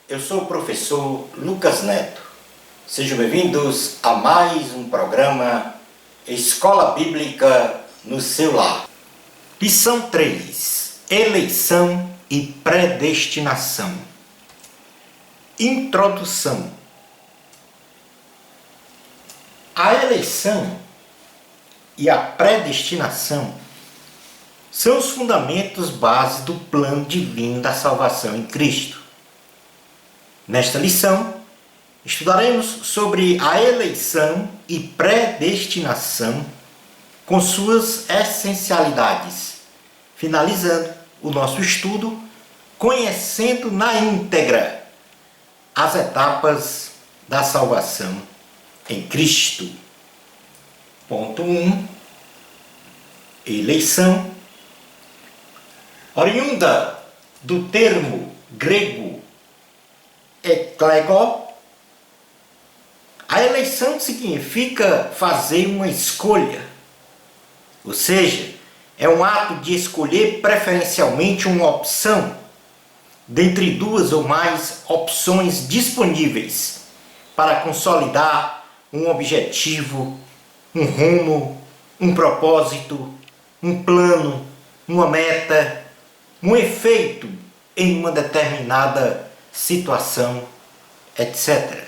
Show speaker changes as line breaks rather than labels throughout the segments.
eu sou o professor Lucas Neto. Sejam bem-vindos a mais um programa Escola Bíblica no seu lar. Lição 3: Eleição e predestinação. Introdução. A eleição e a predestinação são os fundamentos base do plano divino da salvação em Cristo. Nesta lição, estudaremos sobre a eleição e predestinação com suas essencialidades, finalizando o nosso estudo conhecendo na íntegra as etapas da salvação em Cristo. Ponto 1. Eleição. Oriunda do termo grego eklego, a eleição significa fazer uma escolha, ou seja, é um ato de escolher preferencialmente uma opção dentre duas ou mais opções disponíveis para consolidar um objetivo, um rumo, um propósito, um plano, uma meta, um efeito em uma determinada situação, etc.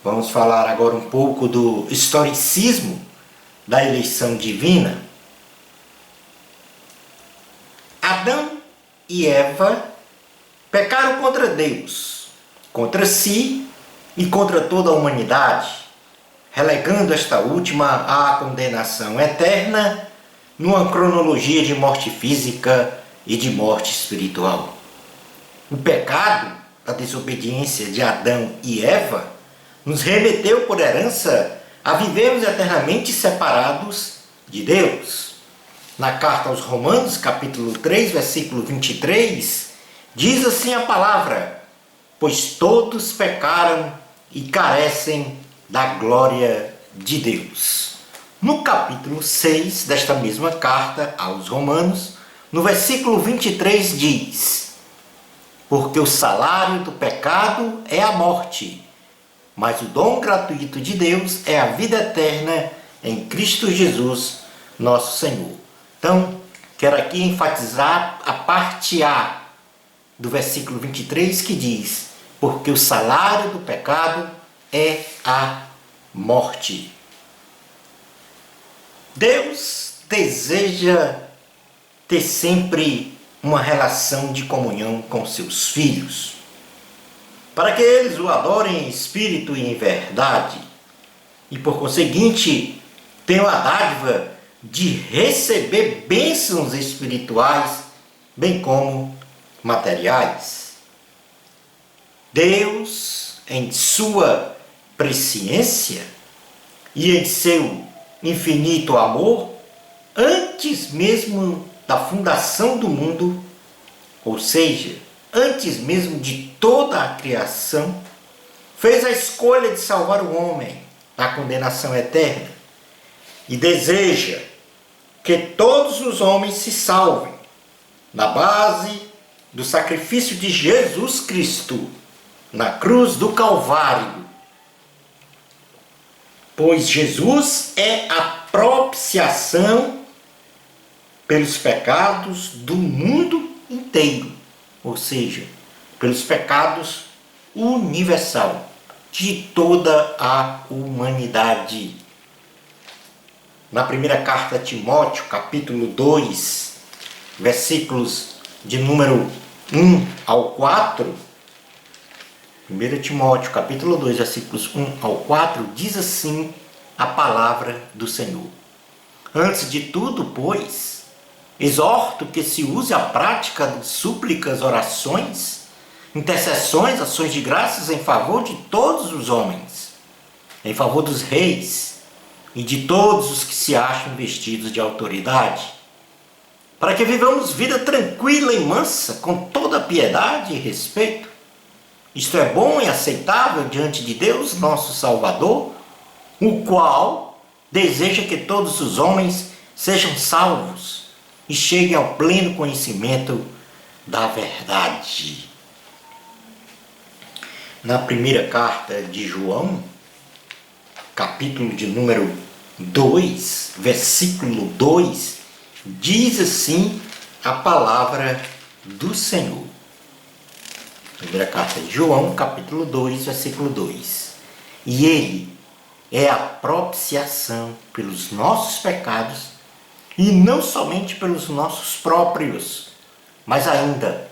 Vamos falar agora um pouco do historicismo da eleição divina. Adão e Eva pecaram contra Deus, contra si e contra toda a humanidade, relegando esta última à condenação eterna numa cronologia de morte física e de morte espiritual. O pecado da desobediência de Adão e Eva nos remeteu por herança a vivermos eternamente separados de Deus. Na carta aos Romanos, capítulo 3, versículo 23, diz assim a palavra: pois todos pecaram e carecem da glória de Deus. No capítulo 6 desta mesma carta aos Romanos, no versículo 23 diz: porque o salário do pecado é a morte, mas o dom gratuito de Deus é a vida eterna em Cristo Jesus, nosso Senhor. Então, quero aqui enfatizar a parte A do versículo 23 que diz: porque o salário do pecado é a morte. Deus deseja ter sempre uma relação de comunhão com seus filhos, para que eles o adorem em espírito e em verdade, e por conseguinte tenham a dádiva de receber bênçãos espirituais, bem como materiais. Deus, em sua presciência e em seu infinito amor, antes mesmo da fundação do mundo, ou seja, antes mesmo de toda a criação, fez a escolha de salvar o homem da condenação eterna e deseja que todos os homens se salvem na base do sacrifício de Jesus Cristo na cruz do Calvário. Pois Jesus é a propiciação pelos pecados do mundo inteiro, ou seja, pelos pecados universal de toda a humanidade. Na primeira carta a Timóteo, capítulo 2, versículos de número 1 ao 4, 1 Timóteo, capítulo 2, versículos 1 ao 4, diz assim a palavra do Senhor: antes de tudo, pois, exorto que se use a prática de súplicas, orações, intercessões, ações de graças em favor de todos os homens, em favor dos reis e de todos os que se acham vestidos de autoridade, para que vivamos vida tranquila e mansa, com toda piedade e respeito. Isto é bom e aceitável diante de Deus, nosso Salvador, o qual deseja que todos os homens sejam salvos e cheguem ao pleno conhecimento da verdade. Na primeira carta de João, capítulo de número 2, versículo 2, diz assim a palavra do Senhor. Primeira carta de João, capítulo 2, versículo 2. E Ele é a propiciação pelos nossos pecados, e não somente pelos nossos próprios, mas ainda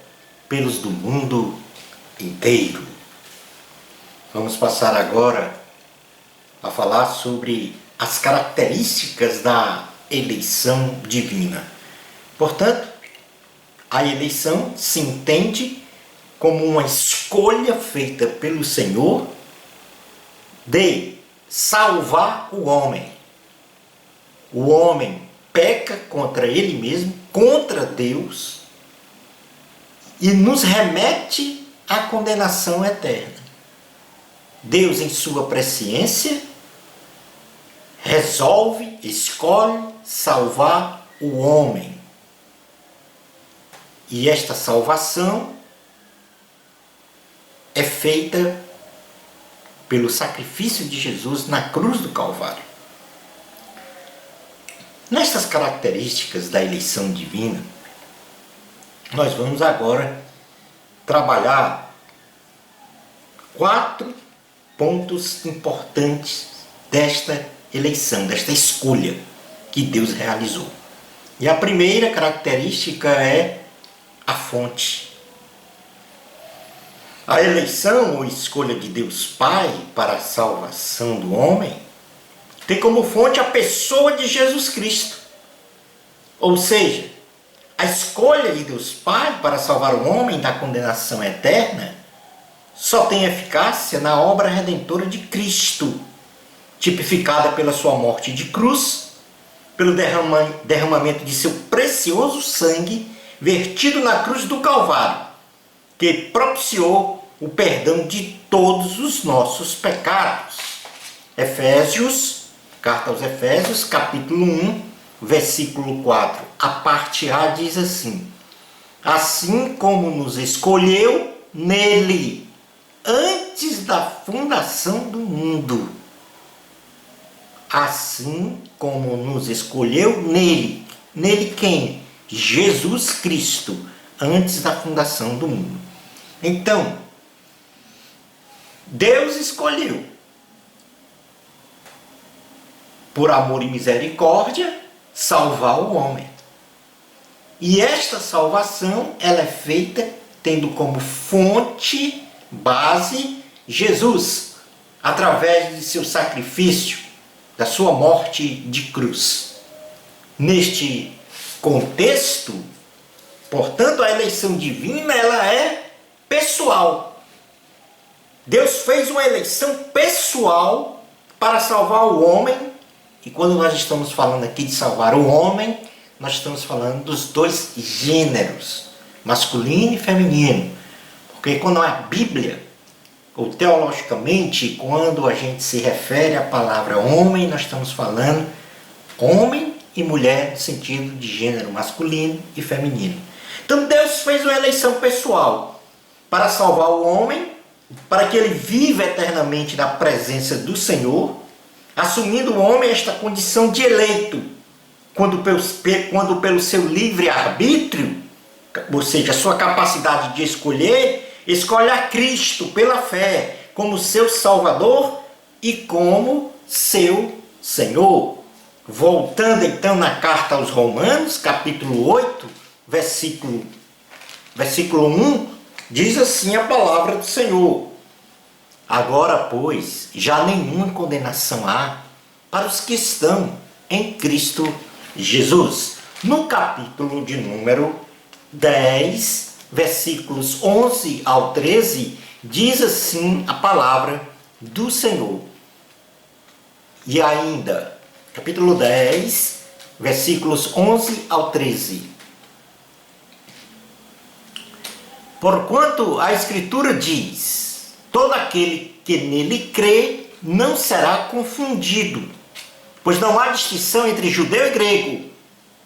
pelos do mundo inteiro. Vamos passar agora a falar sobre as características da eleição divina. Portanto, a eleição se entende como uma escolha feita pelo Senhor de salvar o homem. O homem peca contra ele mesmo, contra Deus, e nos remete à condenação eterna. Deus, em sua presciência, resolve, escolhe salvar o homem. E esta salvação é feita pelo sacrifício de Jesus na cruz do Calvário. Nestas características da eleição divina, nós vamos agora trabalhar 4 pontos importantes desta eleição, desta escolha que Deus realizou. E a primeira característica é a fonte. A eleição ou escolha de Deus Pai para a salvação do homem tem como fonte a pessoa de Jesus Cristo. Ou seja, a escolha de Deus Pai para salvar o homem da condenação eterna só tem eficácia na obra redentora de Cristo, tipificada pela sua morte de cruz, pelo derramamento de seu precioso sangue vertido na cruz do Calvário, que propiciou o perdão de todos os nossos pecados. Carta aos Efésios, capítulo 1, versículo 4. A parte A diz assim: assim como nos escolheu nele, antes da fundação do mundo. Assim como nos escolheu nele. Nele quem? Jesus Cristo, antes da fundação do mundo. Então, Deus escolheu, por amor e misericórdia, salvar o homem. E esta salvação, ela é feita tendo como fonte, base, Jesus, através de seu sacrifício, da sua morte de cruz. Neste contexto, portanto, a eleição divina, ela é pessoal. Deus fez uma eleição pessoal para salvar o homem, e quando nós estamos falando aqui de salvar o homem, nós estamos falando dos dois gêneros, masculino e feminino. Porque quando a Bíblia, ou teologicamente, quando a gente se refere à palavra homem, nós estamos falando homem e mulher no sentido de gênero masculino e feminino. Então Deus fez uma eleição pessoal para salvar o homem, para que ele viva eternamente na presença do Senhor, assumindo o homem esta condição de eleito, quando pelo seu livre-arbítrio, ou seja, a sua capacidade de escolher, escolhe a Cristo pela fé como seu Salvador e como seu Senhor. Voltando então na carta aos Romanos, capítulo 8, versículo 1, diz assim a palavra do Senhor: agora, pois, já nenhuma condenação há para os que estão em Cristo Jesus. No capítulo de número 10, versículos 11 ao 13, diz assim a palavra do Senhor. E ainda, capítulo 10, versículos 11 ao 13. Porquanto a Escritura diz: todo aquele que nele crê não será confundido, pois não há distinção entre judeu e grego,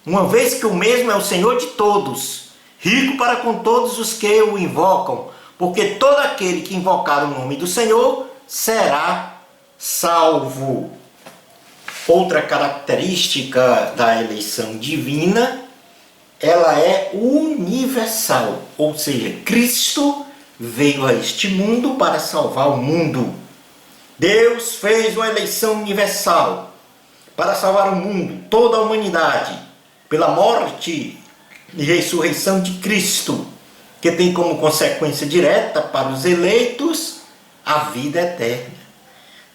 uma vez que o mesmo é o Senhor de todos, rico para com todos os que o invocam, porque todo aquele que invocar o nome do Senhor será salvo. Outra característica da eleição divina, ela é universal, ou seja, Cristo veio a este mundo para salvar o mundo. Deus fez uma eleição universal para salvar o mundo, toda a humanidade, pela morte e ressurreição de Cristo, que tem como consequência direta para os eleitos a vida eterna.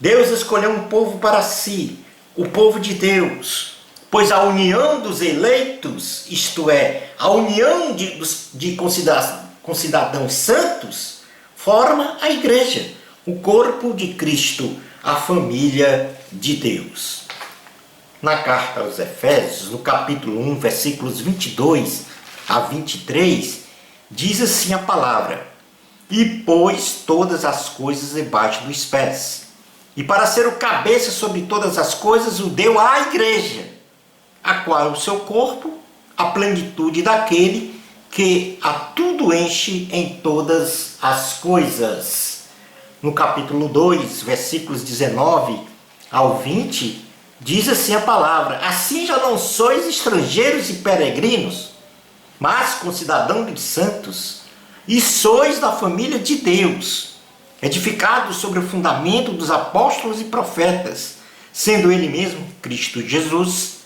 Deus escolheu um povo para si, o povo de Deus, pois a união dos eleitos, isto é, a união com cidadãos santos, forma a igreja, o corpo de Cristo, a família de Deus. Na carta aos Efésios, no capítulo 1, versículos 22 a 23, diz assim a palavra: e pôs todas as coisas debaixo dos pés, e para ser o cabeça sobre todas as coisas, o deu à igreja, a qual é o seu corpo, a plenitude daquele que a tudo enche em todas as coisas. No capítulo 2, versículos 19 ao 20, diz assim a palavra: assim já não sois estrangeiros e peregrinos, mas concidadãos dos santos, e sois da família de Deus, edificados sobre o fundamento dos apóstolos e profetas, sendo ele mesmo, Cristo Jesus,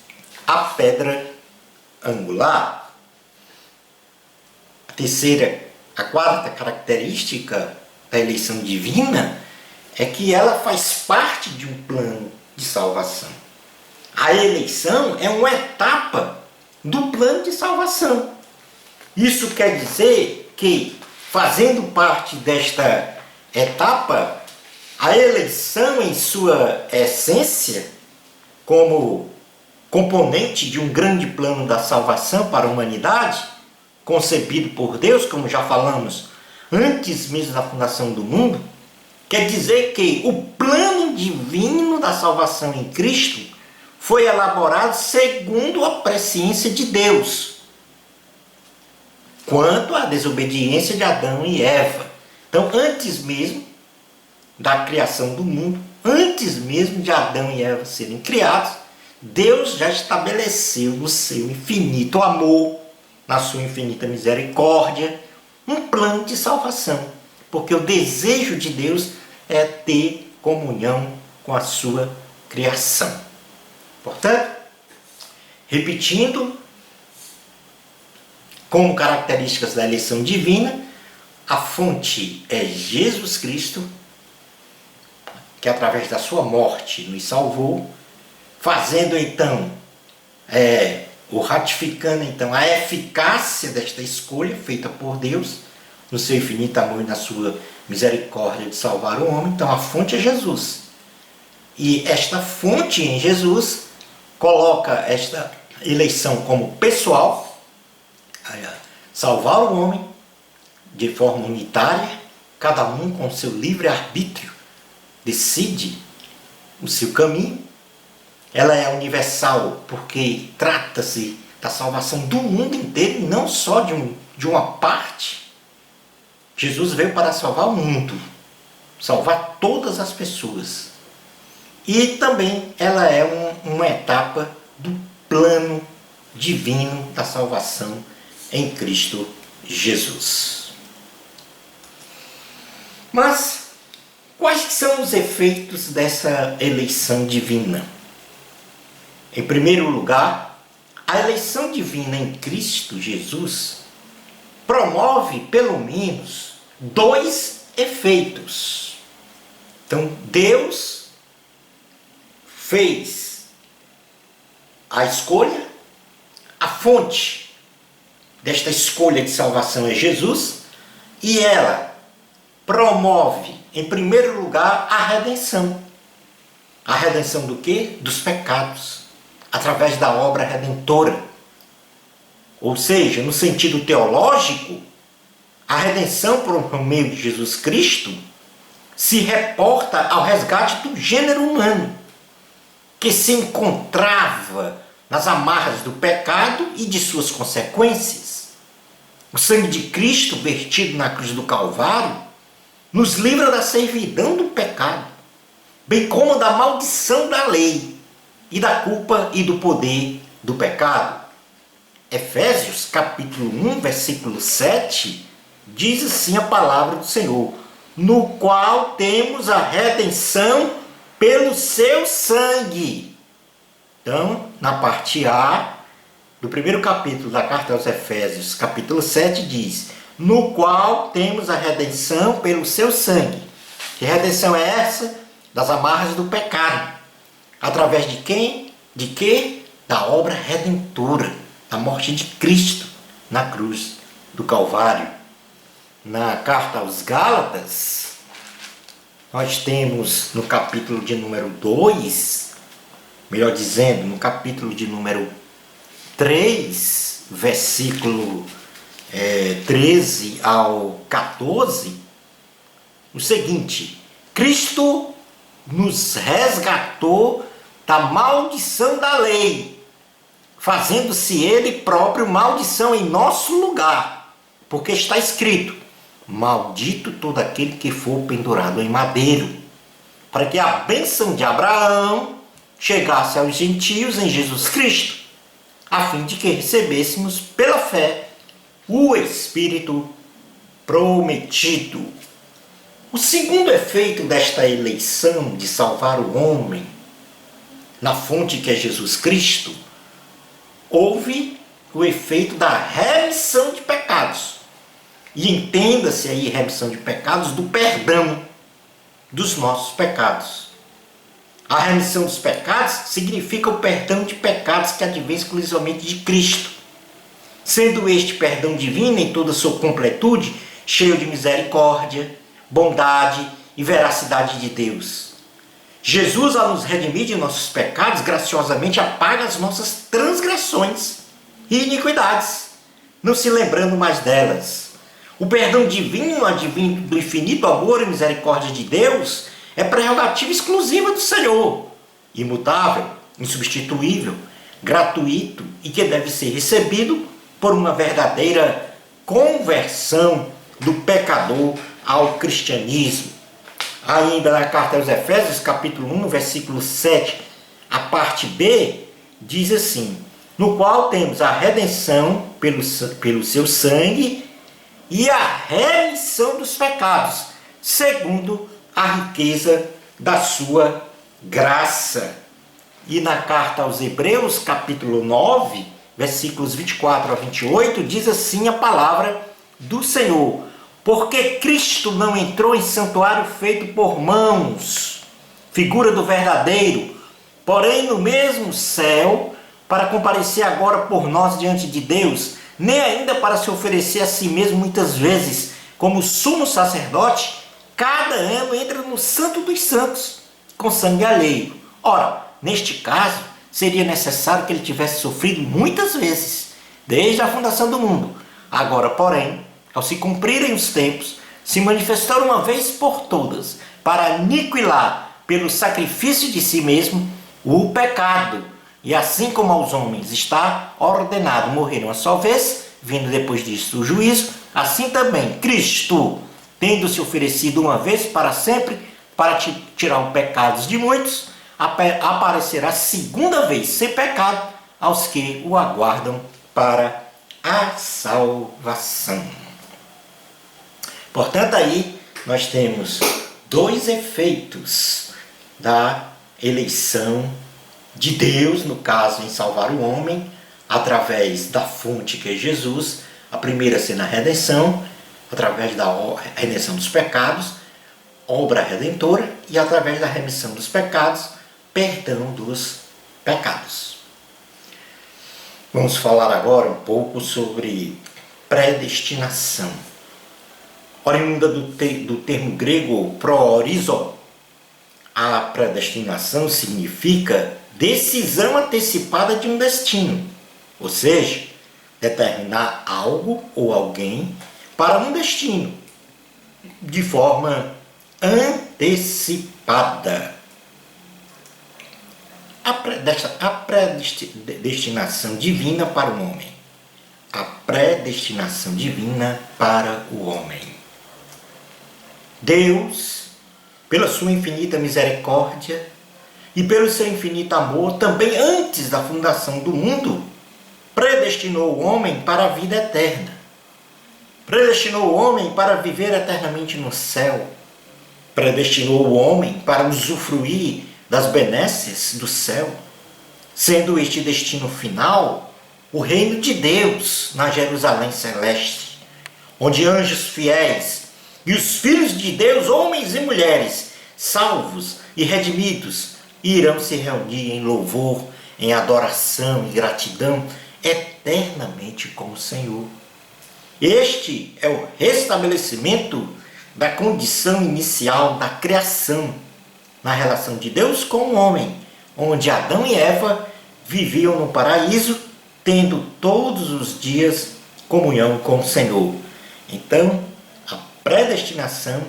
a pedra angular. A quarta característica da eleição divina é que ela faz parte de um plano de salvação. A eleição é uma etapa do plano de salvação. Isso quer dizer que, fazendo parte desta etapa, a eleição em sua essência, como componente de um grande plano da salvação para a humanidade, concebido por Deus, como já falamos, antes mesmo da fundação do mundo, quer dizer que o plano divino da salvação em Cristo foi elaborado segundo a presciência de Deus, quanto à desobediência de Adão e Eva. Então, antes mesmo da criação do mundo, antes mesmo de Adão e Eva serem criados, Deus já estabeleceu no seu infinito amor, na sua infinita misericórdia, um plano de salvação, porque o desejo de Deus é ter comunhão com a sua criação. Portanto, repetindo, como características da eleição divina, a fonte é Jesus Cristo, que através da sua morte nos salvou, fazendo então, ratificando então a eficácia desta escolha feita por Deus, no seu infinito amor e na sua misericórdia de salvar o homem. Então a fonte é Jesus. E esta fonte em Jesus coloca esta eleição como pessoal, salvar o homem de forma unitária, cada um com seu livre-arbítrio decide o seu caminho. Ela é universal porque trata-se da salvação do mundo inteiro, e não só de uma parte. Jesus veio para salvar o mundo, salvar todas as pessoas. E também ela é uma etapa do plano divino da salvação em Cristo Jesus. Mas quais são os efeitos dessa eleição divina? Em primeiro lugar, a eleição divina em Cristo Jesus promove pelo menos dois efeitos. Então, Deus fez a escolha, a fonte desta escolha de salvação é Jesus, e ela promove, em primeiro lugar, a redenção. A redenção do quê? Dos pecados, através da obra redentora. Ou seja, no sentido teológico, a redenção por meio de Jesus Cristo se reporta ao resgate do gênero humano, que se encontrava nas amarras do pecado e de suas consequências. O sangue de Cristo vertido na cruz do Calvário nos livra da servidão do pecado, bem como da maldição da lei e da culpa e do poder do pecado. Efésios capítulo 1, versículo 7, diz assim a palavra do Senhor: no qual temos a redenção pelo seu sangue. Então, na parte A do primeiro capítulo da carta aos Efésios, capítulo 7, diz: no qual temos a redenção pelo seu sangue. Que redenção é essa? Das amarras do pecado. Através de quem? De quê? Da obra redentora, da morte de Cristo na cruz do Calvário. Na carta aos Gálatas, nós temos no capítulo de número 2, melhor dizendo, no capítulo de número 3, versículo 13 ao 14, o seguinte: Cristo nos resgatou da maldição da lei, fazendo-se ele próprio maldição em nosso lugar, porque está escrito: maldito todo aquele que for pendurado em madeiro, para que a bênção de Abraão chegasse aos gentios em Jesus Cristo, a fim de que recebêssemos pela fé o Espírito prometido. O segundo efeito desta eleição de salvar o homem na fonte que é Jesus Cristo, houve o efeito da remissão de pecados. E entenda-se aí remissão de pecados do perdão dos nossos pecados. A remissão dos pecados significa o perdão de pecados que advém exclusivamente de Cristo, sendo este perdão divino em toda a sua completude, cheio de misericórdia, bondade e veracidade de Deus. Jesus, ao nos redimir de nossos pecados, graciosamente apaga as nossas transgressões e iniquidades, não se lembrando mais delas. O perdão divino, advindo do infinito amor e misericórdia de Deus, é prerrogativa exclusiva do Senhor, imutável, insubstituível, gratuito e que deve ser recebido por uma verdadeira conversão do pecador ao cristianismo. Ainda na carta aos Efésios, capítulo 1, versículo 7, a parte B, diz assim: no qual temos a redenção pelo seu sangue e a remissão dos pecados, segundo a riqueza da sua graça. E na carta aos Hebreus, capítulo 9, versículos 24 a 28, diz assim a palavra do Senhor: porque Cristo não entrou em santuário feito por mãos, figura do verdadeiro, porém no mesmo céu, para comparecer agora por nós diante de Deus, nem ainda para se oferecer a si mesmo muitas vezes, como sumo sacerdote, cada ano entra no Santo dos Santos, com sangue alheio. Ora, neste caso, seria necessário que ele tivesse sofrido muitas vezes, desde a fundação do mundo. Agora, porém, ao se cumprirem os tempos, se manifestou uma vez por todas, para aniquilar pelo sacrifício de si mesmo o pecado. E assim como aos homens está ordenado morrer uma só vez, vindo depois disso o juízo, assim também Cristo, tendo se oferecido uma vez para sempre, para tirar os pecados de muitos, aparecerá segunda vez sem pecado aos que o aguardam para a salvação. Portanto, aí nós temos dois efeitos da eleição de Deus, no caso em salvar o homem, através da fonte que é Jesus, a primeira sendo a redenção, através da redenção dos pecados, obra redentora, e através da remissão dos pecados, perdão dos pecados. Vamos falar agora um pouco sobre predestinação. Oriunda do termo grego proorizo, a predestinação significa decisão antecipada de um destino, ou seja, determinar algo ou alguém para um destino de forma antecipada. A predestinação divina para o homem. A predestinação divina para o homem. Deus, pela sua infinita misericórdia e pelo seu infinito amor, também antes da fundação do mundo, predestinou o homem para a vida eterna. Predestinou o homem para viver eternamente no céu. Predestinou o homem para usufruir das benesses do céu, sendo este destino final o reino de Deus na Jerusalém celeste, onde anjos fiéis e os filhos de Deus, homens e mulheres, salvos e redimidos, irão se reunir em louvor, em adoração e gratidão eternamente com o Senhor. Este é o restabelecimento da condição inicial da criação, na relação de Deus com o homem, onde Adão e Eva viviam no paraíso, tendo todos os dias comunhão com o Senhor. Então, a predestinação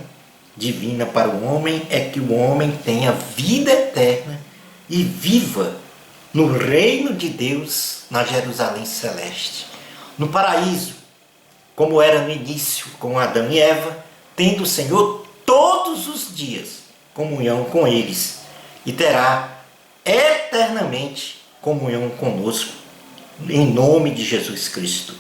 divina para o homem é que o homem tenha vida eterna e viva no reino de Deus, na Jerusalém celeste, no paraíso, como era no início com Adão e Eva, tendo o Senhor todos os dias comunhão com eles, e terá eternamente comunhão conosco, em nome de Jesus Cristo.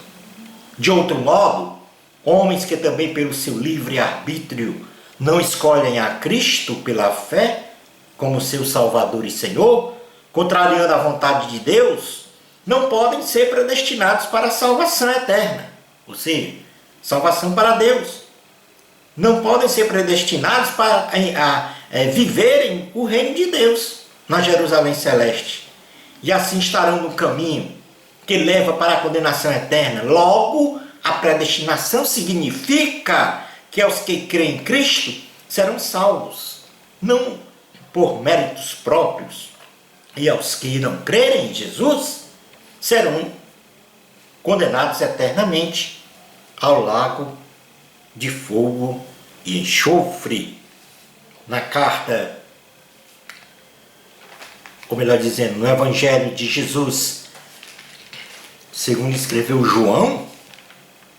De outro modo, homens que também pelo seu livre-arbítrio não escolhem a Cristo pela fé como seu Salvador e Senhor, contrariando a vontade de Deus, não podem ser predestinados para a salvação eterna, ou seja, salvação para Deus. Não podem ser predestinados para viverem o reino de Deus na Jerusalém celeste. E assim estarão no caminho que leva para a condenação eterna. Logo, a predestinação significa que aos que creem em Cristo serão salvos, não por méritos próprios. E aos que não crerem em Jesus serão condenados eternamente ao lago de fogo e enxofre. Na carta, ou melhor dizendo, no Evangelho de Jesus, segundo escreveu João,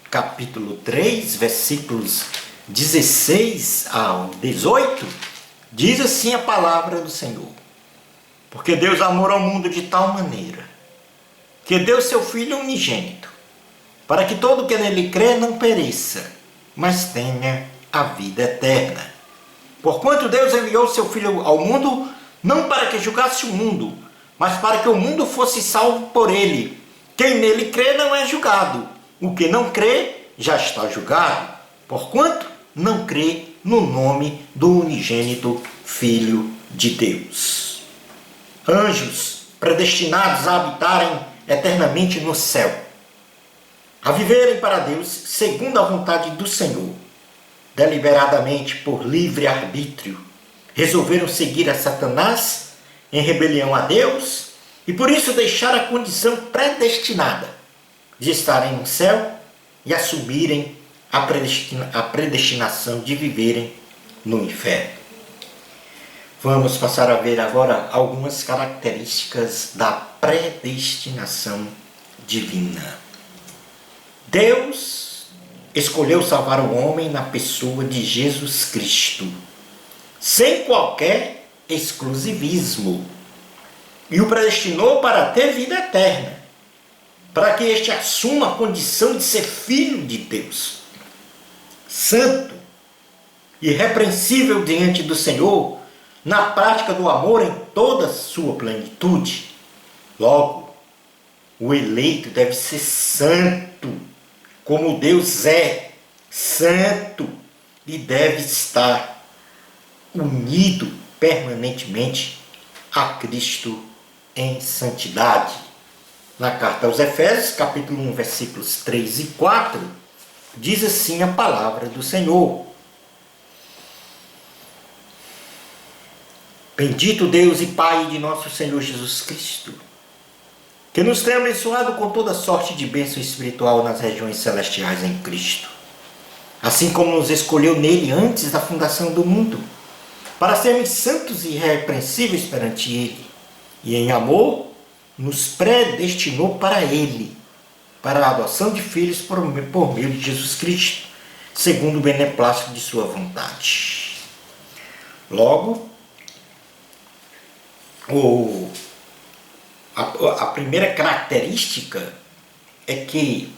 capítulo 3, versículos 16 ao 18, diz assim a palavra do Senhor: porque Deus amou ao mundo de tal maneira que deu seu Filho unigênito, para que todo que nele crê não pereça, mas tenha a vida eterna. Porquanto Deus enviou seu Filho ao mundo, não para que julgasse o mundo, mas para que o mundo fosse salvo por ele. Quem nele crê não é julgado. O que não crê já está julgado, porquanto não crê no nome do unigênito Filho de Deus. Anjos predestinados a habitarem eternamente no céu, a viverem para Deus segundo a vontade do Senhor, deliberadamente por livre arbítrio, resolveram seguir a Satanás em rebelião a Deus e por isso deixaram a condição predestinada de estarem no céu e assumirem a predestinação de viverem no inferno. Vamos passar a ver agora algumas características da predestinação divina. Deus escolheu salvar o homem na pessoa de Jesus Cristo, sem qualquer exclusivismo, e o predestinou para ter vida eterna, para que este assuma a condição de ser filho de Deus, santo, irrepreensível diante do Senhor, na prática do amor em toda a sua plenitude. Logo, o eleito deve ser santo, como Deus é santo, e deve estar unido permanentemente a Cristo em santidade. Na carta aos Efésios, capítulo 1, versículos 3 e 4, diz assim a palavra do Senhor: bendito Deus e Pai de nosso Senhor Jesus Cristo, que nos tem abençoado com toda sorte de bênção espiritual nas regiões celestiais em Cristo, assim como nos escolheu nele antes da fundação do mundo, para sermos santos e irrepreensíveis perante ele, e em amor nos predestinou para ele, para a adoção de filhos por meio de Jesus Cristo, segundo o beneplácito de sua vontade. Logo, a primeira característica é que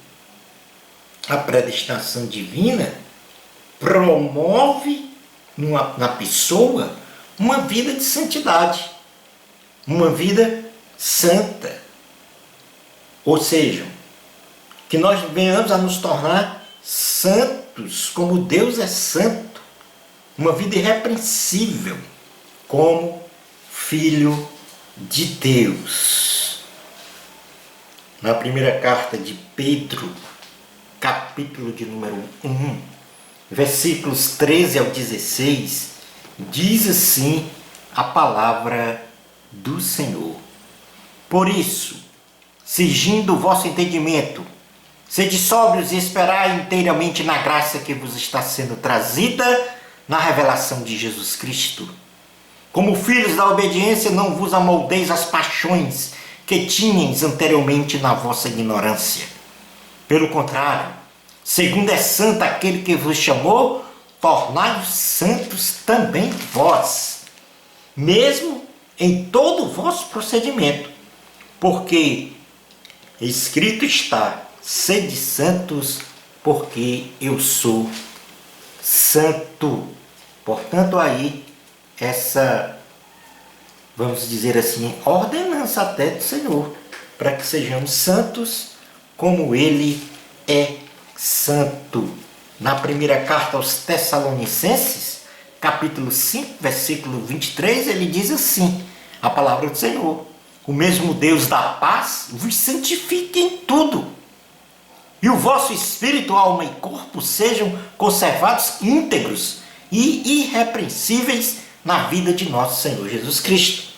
a predestinação divina promove na pessoa uma vida de santidade, uma vida santa. Ou seja, que nós venhamos a nos tornar santos, como Deus é santo, uma vida irrepreensível, como Filho de Deus. Na primeira carta de Pedro, capítulo de número 1, versículos 13 ao 16, diz assim a palavra do Senhor: por isso, cingindo o vosso entendimento, sede sóbrios e esperai inteiramente na graça que vos está sendo trazida na revelação de Jesus Cristo. Como filhos da obediência, não vos amoldeis às paixões que tinhais anteriormente na vossa ignorância. Pelo contrário, segundo é santo aquele que vos chamou, tornai-vos santos também vós, mesmo em todo o vosso procedimento, porque escrito está: sede santos, porque eu sou santo. Portanto, aí, essa, vamos dizer assim, ordenança até do Senhor, para que sejamos santos como Ele é santo. Na primeira carta aos Tessalonicenses, capítulo 5, versículo 23, ele diz assim, a palavra do Senhor: o mesmo Deus da paz vos santifique em tudo, e o vosso espírito, alma e corpo sejam conservados íntegros e irrepreensíveis na vida de nosso Senhor Jesus Cristo.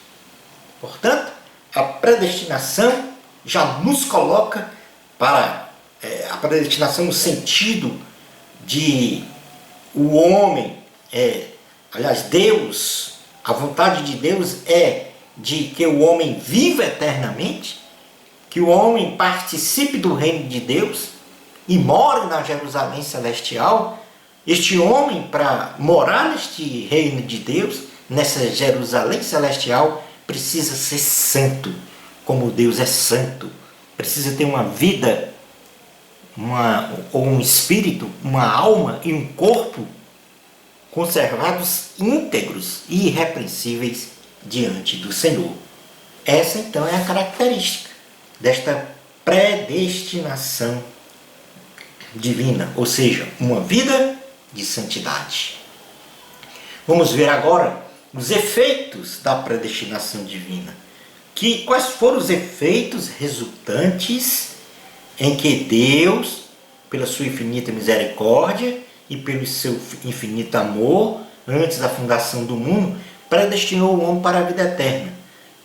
Portanto, a predestinação já nos coloca para a predestinação no sentido de o homem, Deus, a vontade de Deus é de que o homem viva eternamente, que o homem participe do reino de Deus e more na Jerusalém celestial. Este homem, para morar neste reino de Deus, nessa Jerusalém celestial, precisa ser santo, como Deus é santo. Precisa ter uma vida, um espírito, uma alma e um corpo conservados íntegros e irrepreensíveis diante do Senhor. Essa, então, é a característica desta predestinação divina, ou seja, uma vida de santidade. Vamos ver agora os efeitos da predestinação divina. Quais foram os efeitos resultantes em que Deus, pela sua infinita misericórdia e pelo seu infinito amor, antes da fundação do mundo, predestinou o homem para a vida eterna,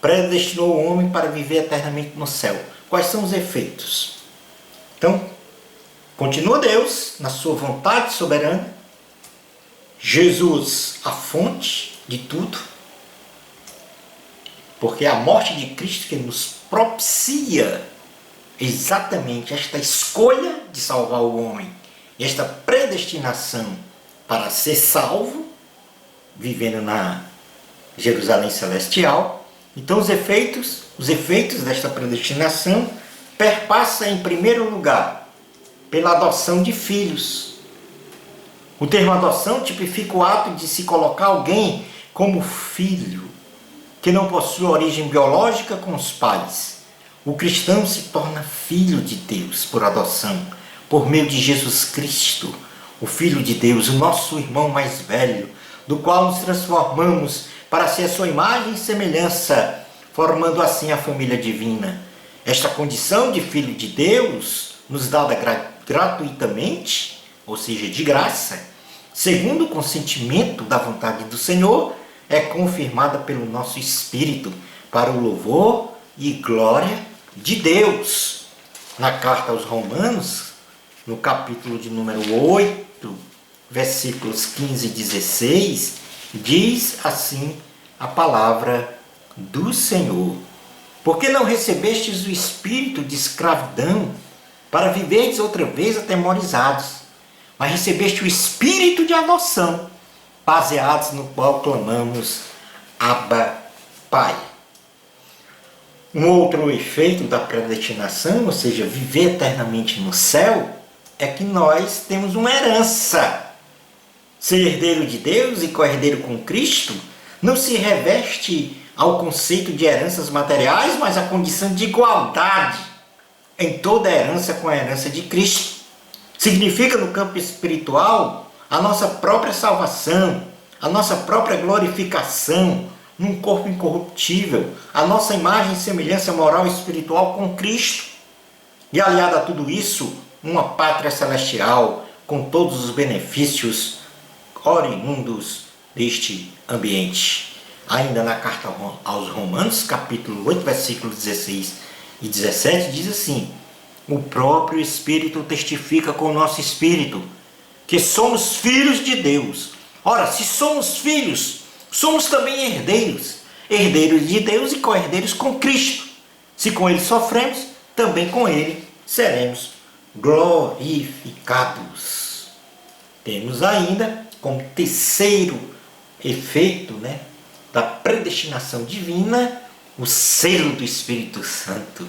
predestinou o homem para viver eternamente no céu. Quais são os efeitos? Então, continua Deus na sua vontade soberana, Jesus, a fonte de tudo, porque é a morte de Cristo que nos propicia exatamente esta escolha de salvar o homem, esta predestinação para ser salvo, vivendo na Jerusalém celestial. Então os efeitos desta predestinação perpassam, em primeiro lugar, pela adoção de filhos. O termo adoção tipifica o ato de se colocar alguém como filho, que não possui origem biológica com os pais. O cristão se torna filho de Deus por adoção, por meio de Jesus Cristo, o Filho de Deus, o nosso irmão mais velho, do qual nos transformamos para ser a sua imagem e semelhança, formando assim a família divina. Esta condição de filho de Deus, nos dada gratuitamente, ou seja, de graça, segundo o consentimento da vontade do Senhor, é confirmada pelo nosso Espírito, para o louvor e glória de Deus. Na carta aos Romanos, no capítulo de número 8, versículos 15 e 16, diz assim a palavra do Senhor: porque não recebestes o espírito de escravidão para viverdes outra vez atemorizados, mas recebeste o espírito de adoção, baseados no qual clamamos Abba, Pai. Um outro efeito da predestinação, ou seja, viver eternamente no céu, é que nós temos uma herança. Ser herdeiro de Deus e co-herdeiro com Cristo não se reveste ao conceito de heranças materiais, mas à condição de igualdade em toda a herança com a herança de Cristo. Significa, no campo espiritual, a nossa própria salvação, a nossa própria glorificação num corpo incorruptível, a nossa imagem e semelhança moral e espiritual com Cristo. E aliado a tudo isso, uma pátria celestial com todos os benefícios oriundos deste ambiente. Ainda na carta aos Romanos, capítulo 8, versículos 16 e 17, diz assim: o próprio Espírito testifica com o nosso espírito que somos filhos de Deus. Ora, se somos filhos, somos também herdeiros, herdeiros de Deus e co-herdeiros com Cristo. Se com Ele sofremos, também com Ele seremos glorificados. Temos ainda, como terceiro efeito, da predestinação divina, o selo do Espírito Santo.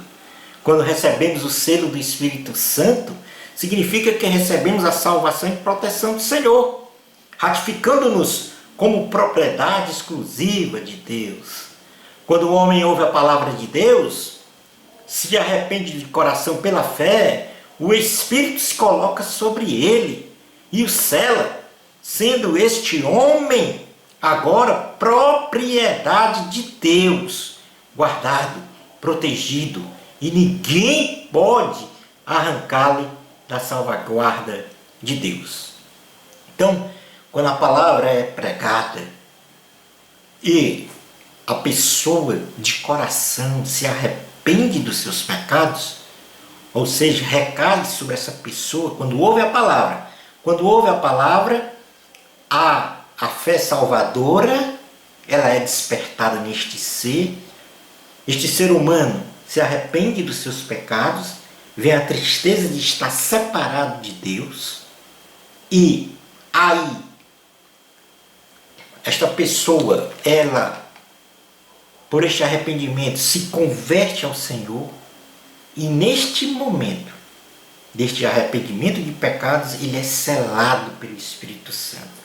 Quando recebemos o selo do Espírito Santo, significa que recebemos a salvação e proteção do Senhor, ratificando-nos como propriedade exclusiva de Deus. Quando o homem ouve a palavra de Deus, se arrepende de coração pela fé, o Espírito se coloca sobre ele e o sela, sendo este homem agora propriedade de Deus, guardado, protegido, e ninguém pode arrancá-lo da salvaguarda de Deus. Então, quando a palavra é pregada e a pessoa de coração se arrepende dos seus pecados, ou seja, recai sobre essa pessoa, quando ouve a palavra, a fé salvadora, ela é despertada neste ser. Este ser humano se arrepende dos seus pecados, vem a tristeza de estar separado de Deus, e aí esta pessoa, ela, por este arrependimento, se converte ao Senhor, e neste momento deste arrependimento de pecados, ele é selado pelo Espírito Santo.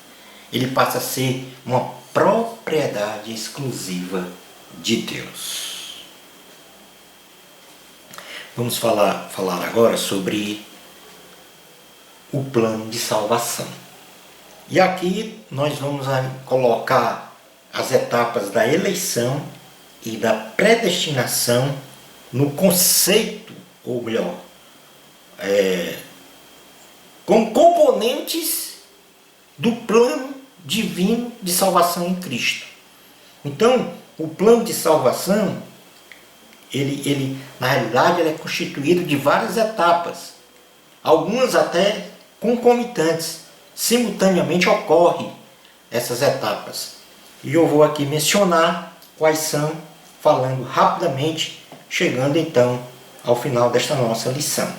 Ele passa a ser uma propriedade exclusiva de Deus. Vamos falar agora sobre o plano de salvação. E aqui nós vamos colocar as etapas da eleição e da predestinação no conceito, ou melhor, como componentes do plano divino de salvação em Cristo. Então, o plano de salvação, ele na realidade, ele é constituído de várias etapas, algumas até concomitantes, simultaneamente ocorrem essas etapas. E eu vou aqui mencionar quais são, falando rapidamente, chegando então ao final desta nossa lição.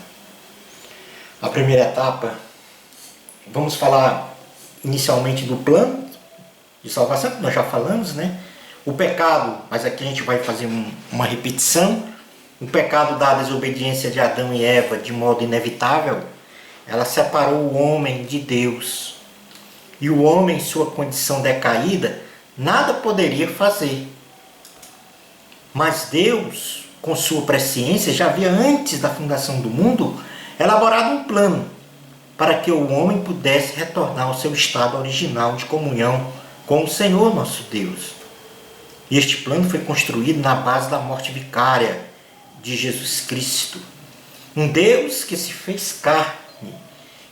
A primeira etapa, vamos falar inicialmente do plano de salvação, que nós já falamos, O pecado, mas aqui a gente vai fazer uma repetição. O pecado da desobediência de Adão e Eva, de modo inevitável, ela separou o homem de Deus. E o homem, em sua condição decaída, nada poderia fazer. Mas Deus, com sua presciência, já havia antes da fundação do mundo, elaborado um plano para que o homem pudesse retornar ao seu estado original de comunhão com o Senhor nosso Deus. E este plano foi construído na base da morte vicária de Jesus Cristo. Um Deus que se fez carne,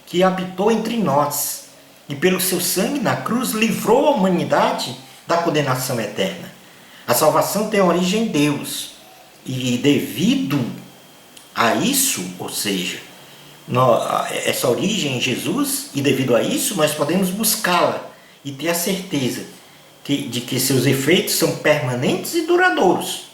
que habitou entre nós e pelo seu sangue na cruz livrou a humanidade da condenação eterna. A salvação tem origem em Deus. E devido a isso, ou seja, essa origem em Jesus, e devido a isso nós podemos buscá-la e ter a certeza de que seus efeitos são permanentes e duradouros,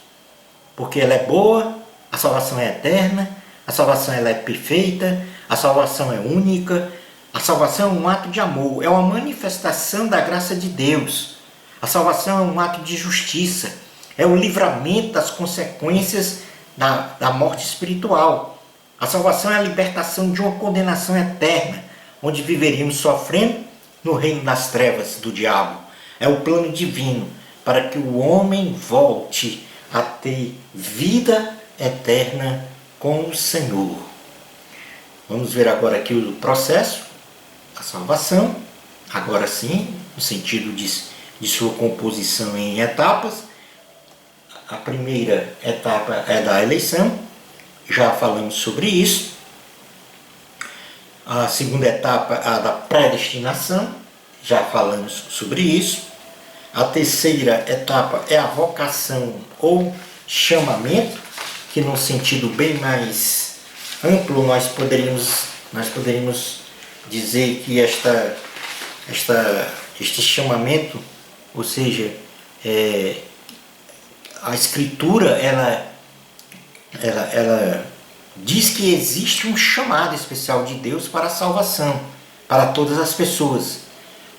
porque ela é boa, a salvação é eterna, A salvação ela é perfeita, a salvação é única, a salvação é um ato de amor, é uma manifestação da graça de Deus. A salvação é um ato de justiça, é o livramento das consequências da morte espiritual. A salvação é a libertação de uma condenação eterna, onde viveríamos sofrendo no reino das trevas do diabo. É o plano divino para que o homem volte a ter vida eterna com o Senhor. Vamos ver agora aqui o processo, a salvação, agora sim, no sentido de sua composição em etapas. A primeira etapa é da eleição, já falamos sobre isso. A segunda etapa é a da predestinação, já falamos sobre isso. A terceira etapa é a vocação ou chamamento, que num sentido bem mais amplo nós poderíamos dizer que este chamamento, ou seja, a Escritura ela diz que existe um chamado especial de Deus para a salvação, para todas as pessoas.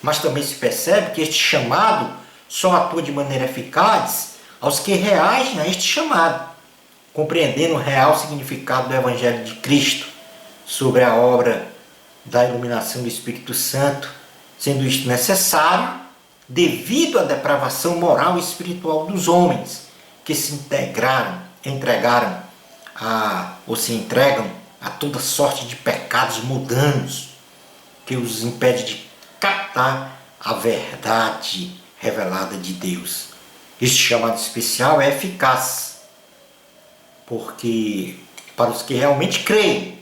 Mas também se percebe que este chamado só atua de maneira eficaz aos que reagem a este chamado, compreendendo o real significado do Evangelho de Cristo, sobre a obra da iluminação do Espírito Santo, sendo isto necessário devido à depravação moral e espiritual dos homens, que se entregaram ou se entregam a toda sorte de pecados mundanos, que os impede de captar a verdade revelada de Deus. Este chamado especial é eficaz, porque para os que realmente creem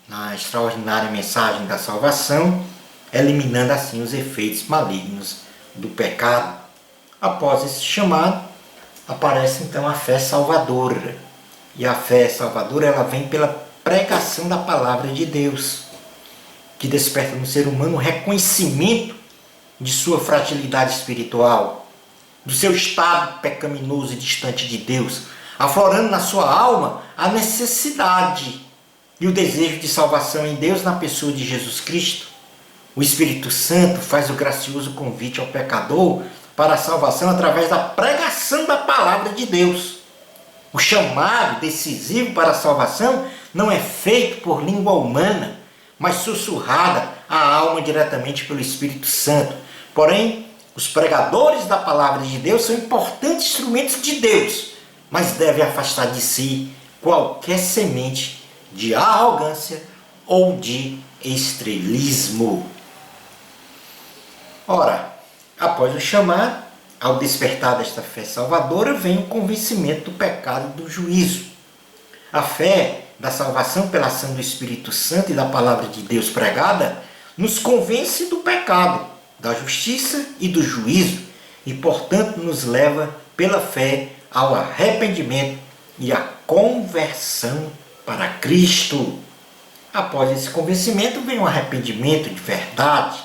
na extraordinária mensagem da salvação, eliminando assim os efeitos malignos do pecado. Após esse chamado, aparece então a fé salvadora. E a fé salvadora ela vem pela pregação da palavra de Deus, que desperta no ser humano o reconhecimento de sua fragilidade espiritual, do seu estado pecaminoso e distante de Deus, aflorando na sua alma a necessidade e o desejo de salvação em Deus na pessoa de Jesus Cristo. O Espírito Santo faz o gracioso convite ao pecador para a salvação através da pregação da palavra de Deus. O chamado decisivo para a salvação não é feito por língua humana, mas sussurrada à alma diretamente pelo Espírito Santo. Porém, os pregadores da palavra de Deus são importantes instrumentos de Deus, mas devem afastar de si qualquer semente de arrogância ou de estrelismo. Ora, após o chamado, ao despertar desta fé salvadora, vem o convencimento do pecado e do juízo. A fé da salvação pela ação do Espírito Santo e da palavra de Deus pregada nos convence do pecado, da justiça e do juízo e, portanto, nos leva pela fé ao arrependimento e à conversão para Cristo. Após esse convencimento vem o arrependimento de verdade,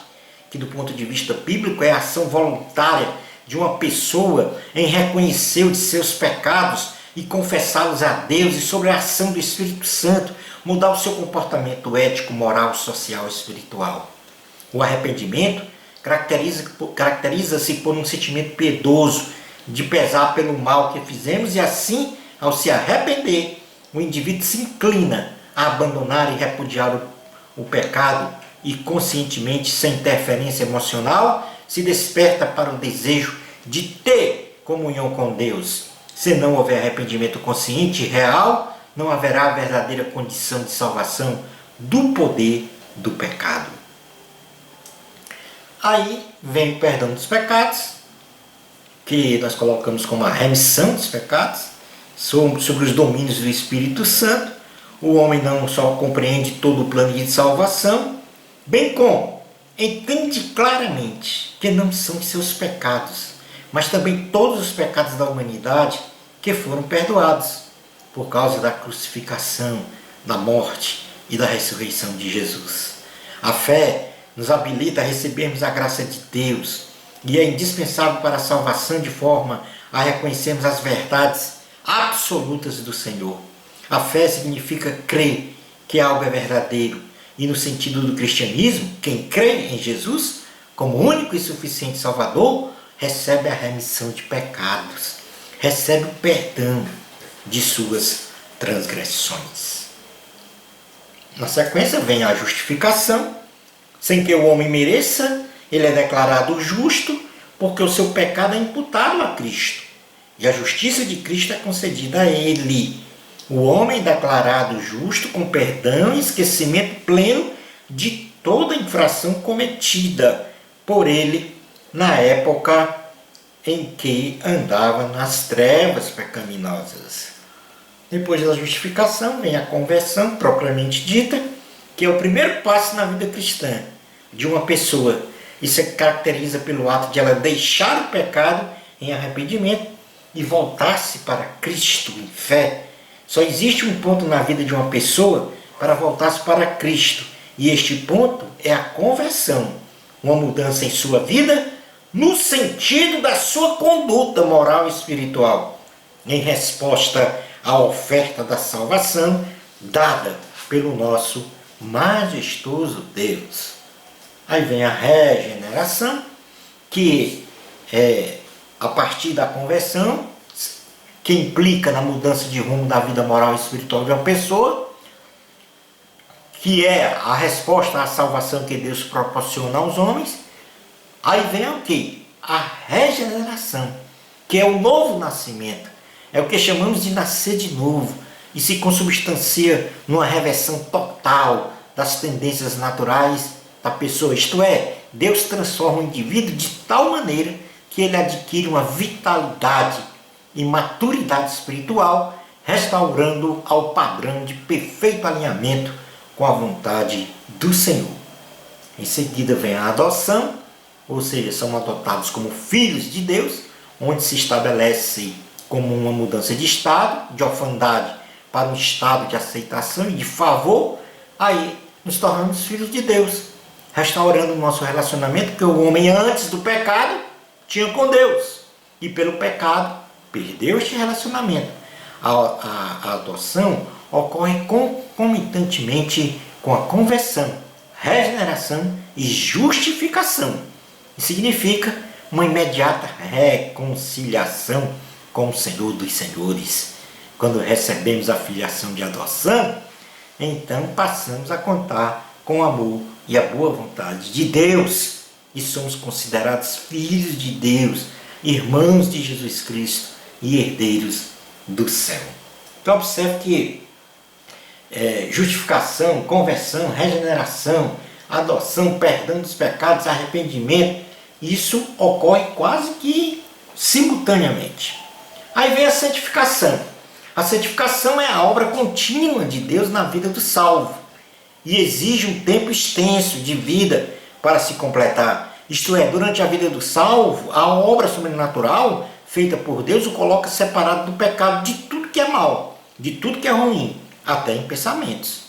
que do ponto de vista bíblico é a ação voluntária de uma pessoa em reconhecer os seus pecados e confessá-los a Deus, e sobre a ação do Espírito Santo mudar o seu comportamento ético, moral, social e espiritual. O arrependimento caracteriza-se por um sentimento piedoso de pesar pelo mal que fizemos, e assim, ao se arrepender, o indivíduo se inclina a abandonar e repudiar o pecado e, conscientemente, sem interferência emocional, se desperta para o desejo de ter comunhão com Deus. Se não houver arrependimento consciente e real, não haverá a verdadeira condição de salvação do poder do pecado. Aí vem o perdão dos pecados, que nós colocamos como a remissão dos pecados, sobre os domínios do Espírito Santo. O homem não só compreende todo o plano de salvação, bem como entende claramente que não são seus pecados, mas também todos os pecados da humanidade que foram perdoados por causa da crucificação, da morte e da ressurreição de Jesus. A fé nos habilita a recebermos a graça de Deus e é indispensável para a salvação, de forma a reconhecermos as verdades absolutas do Senhor. A fé significa crer que algo é verdadeiro. E no sentido do cristianismo, quem crê em Jesus como único e suficiente Salvador, recebe a remissão de pecados, recebe o perdão de suas transgressões. Na sequência vem a justificação. Sem que o homem mereça, ele é declarado justo, porque o seu pecado é imputado a Cristo. E a justiça de Cristo é concedida a ele. O homem é declarado justo com perdão e esquecimento pleno de toda infração cometida por ele na época em que andava nas trevas pecaminosas. Depois da justificação vem a conversão propriamente dita, que é o primeiro passo na vida cristã de uma pessoa. Isso se caracteriza pelo ato de ela deixar o pecado em arrependimento e voltar-se para Cristo em fé. Só existe um ponto na vida de uma pessoa para voltar-se para Cristo, e este ponto é a conversão, uma mudança em sua vida no sentido da sua conduta moral e espiritual, em resposta à oferta da salvação dada pelo nosso majestoso Deus. Aí vem a regeneração, que é a partir da conversão, que implica na mudança de rumo da vida moral e espiritual de uma pessoa, que é a resposta à salvação que Deus proporciona aos homens. Aí vem o quê? A regeneração, que é o novo nascimento. É o que chamamos de nascer de novo, e se consubstancia numa reversão total das tendências naturais da pessoa. Isto é, Deus transforma o indivíduo de tal maneira que ele adquire uma vitalidade e maturidade espiritual, restaurando ao padrão de perfeito alinhamento com a vontade do Senhor. Em seguida vem a adoção, ou seja, são adotados como filhos de Deus, onde se estabelece como uma mudança de estado, de orfandade para um estado de aceitação e de favor. Aí nos tornamos filhos de Deus, restaurando o nosso relacionamento que o homem antes do pecado tinha com Deus, e pelo pecado perdeu este relacionamento. A adoção ocorre concomitantemente com a conversão, regeneração e justificação. E significa uma imediata reconciliação com o Senhor dos Senhores. Quando recebemos a filiação de adoção, então passamos a contar com o amor e a boa vontade de Deus, e somos considerados filhos de Deus, irmãos de Jesus Cristo e herdeiros do céu. Então observe que justificação, conversão, regeneração, adoção, perdão dos pecados, arrependimento, isso ocorre quase que simultaneamente. Aí vem a santificação. A santificação é a obra contínua de Deus na vida do salvo e exige um tempo extenso de vida para se completar. Isto é, durante a vida do salvo, a obra sobrenatural feita por Deus o coloca separado do pecado, de tudo que é mal, de tudo que é ruim, até em pensamentos.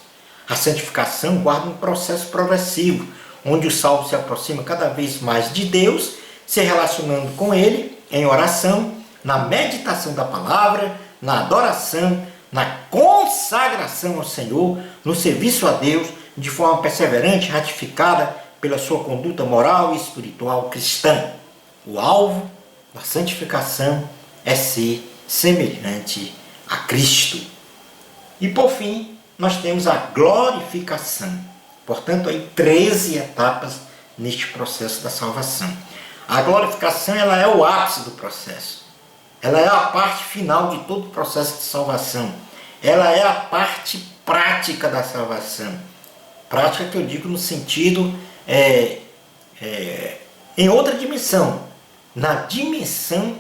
A santificação guarda um processo progressivo, onde o salvo se aproxima cada vez mais de Deus, se relacionando com Ele em oração, na meditação da palavra, na adoração, na consagração ao Senhor, no serviço a Deus, de forma perseverante, ratificada pela sua conduta moral e espiritual cristã. O alvo da santificação é ser semelhante a Cristo. E por fim, nós temos a glorificação. Portanto, aí 13 etapas neste processo da salvação. A glorificação, ela é o ápice do processo. Ela é a parte final de todo o processo de salvação. Ela é a parte prática da salvação. Prática que eu digo no sentido em outra dimensão, na dimensão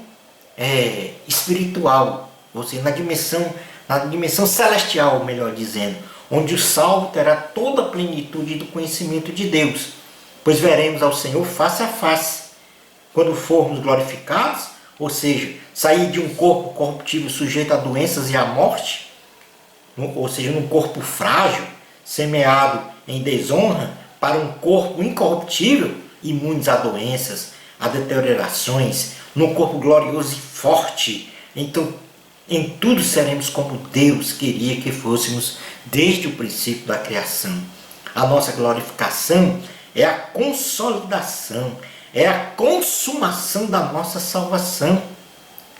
espiritual, ou seja, na dimensão celestial, melhor dizendo, onde o salvo terá toda a plenitude do conhecimento de Deus, pois veremos ao Senhor face a face. Quando formos glorificados, ou seja, sair de um corpo corruptível sujeito a doenças e à morte, ou seja, num corpo frágil, semeado em desonra, para um corpo incorruptível, imunes a doenças, a deteriorações, num corpo glorioso e forte. Então, Em tudo seremos como Deus queria que fôssemos desde o princípio da criação. A nossa glorificação é a consolidação, é a consumação da nossa salvação,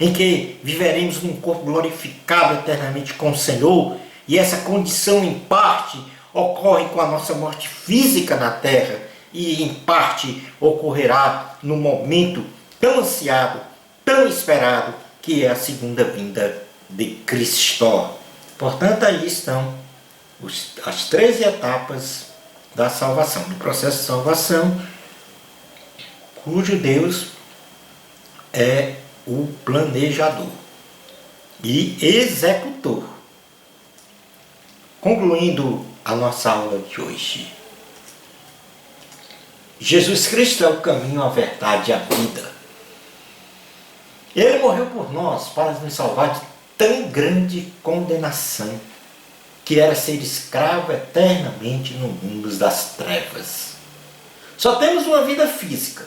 em que viveremos num corpo glorificado eternamente com o Senhor, e essa condição em parte ocorre com a nossa morte física na terra e em parte ocorrerá no momento tão ansiado, tão esperado, que é a segunda vinda de Cristo. Portanto, aí estão as 13 etapas da salvação, do processo de salvação, cujo Deus é o planejador e executor. Concluindo a nossa aula de hoje, Jesus Cristo é o caminho, a verdade e a vida. Ele morreu por nós para nos salvar de tão grande condenação, que era ser escravo eternamente no mundo das trevas. Só temos uma vida física,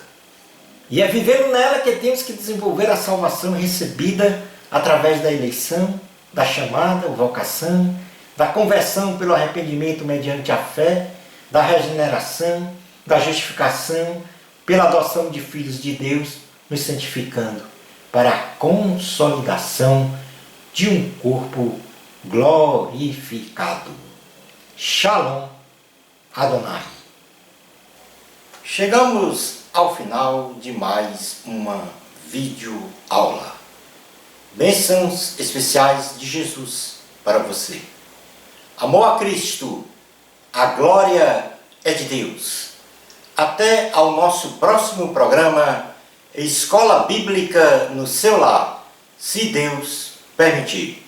e é vivendo nela que temos que desenvolver a salvação recebida através da eleição, da chamada, vocação, da conversão pelo arrependimento mediante a fé, da regeneração, da justificação, pela adoção de filhos de Deus, nos santificando para a consolidação de um corpo glorificado. Shalom Adonai. Chegamos ao final de mais uma videoaula. Bênçãos especiais de Jesus para você. Amor a Cristo, a glória é de Deus. Até ao nosso próximo programa, Escola Bíblica no seu lar, se Deus permitir.